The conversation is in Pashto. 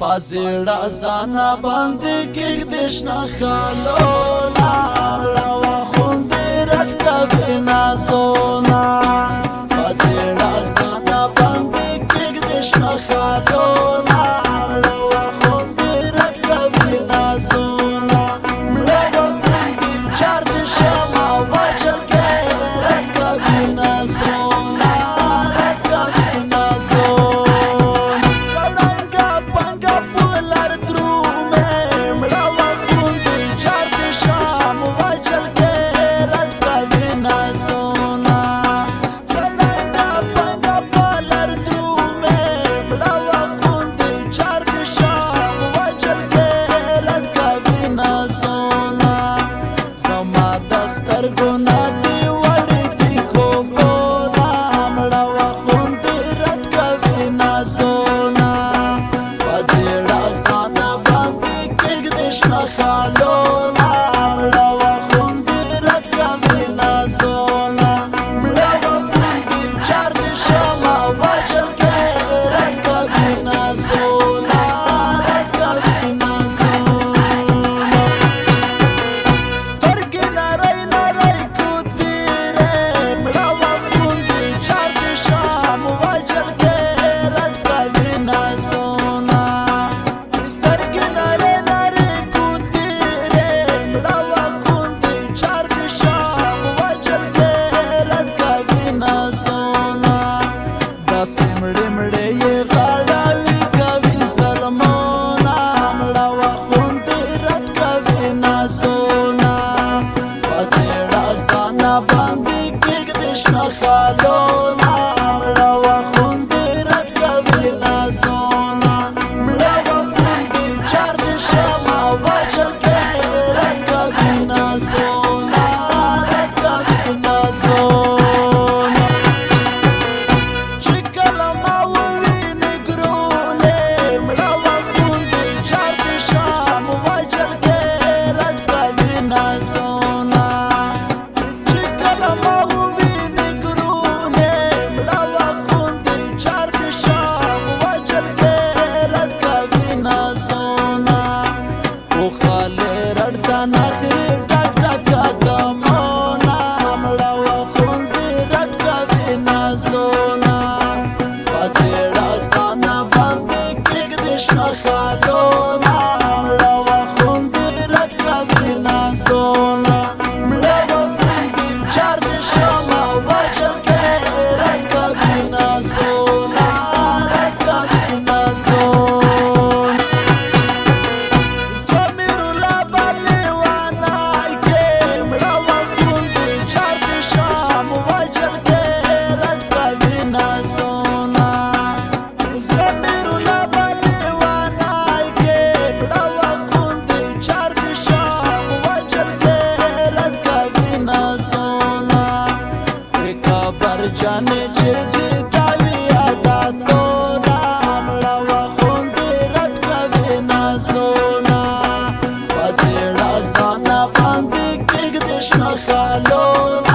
پازیړه زانا باندې کې دشنا خالو لاړه خوندې رټ کوي نازونا پازیړه زانا باندې کې دشنا خالو لاړه خوندې رټ کوي نازونا مړه خوندې چار د شمع وجل کې رټ کوي نازونا رټ کوي نازونا سترګونه دی وړې دي خوبونه مړه خوندې رټ کوي نازونا پازیړه زانا باندې کېږدې شنه خالونه مړه خوندې رټ کوي نازونا مړه خوندې چار د شمع وجل کې رټ کوي نازونا رټ کوي نازونا سترګې مړې مړې یې غاړاوي کوي سلمونه مړه خوندې رټ کوي نازونا پازیړه زانا باندې کېږدې شنه خالونه مړه خوندې رټ کوي نازونا مړه خوندې چار د شمع وجل کې رټ کوي نازونا رټ کوي نازونا پازیړه زانا باندې کېږدې شنه خالونه مړه خوندې رټ کوي نازونا مړه خوندې چار د شمع وجل کې رټ کوي نازونا رټ کوي نازونا زمیر الله بالیوانای کې مړه خوندې چار د شمع وجل کې رټ کوي نازونا زمیر الله بالیوانای کې مړه خوندې چار د شمع وجل کې رټ کوي نازونا کابر جانې چې دې داوي عادتونه مړه خوندې رټ کوي نازونا پازیړه زانا باندې کېږدې شنه خالونه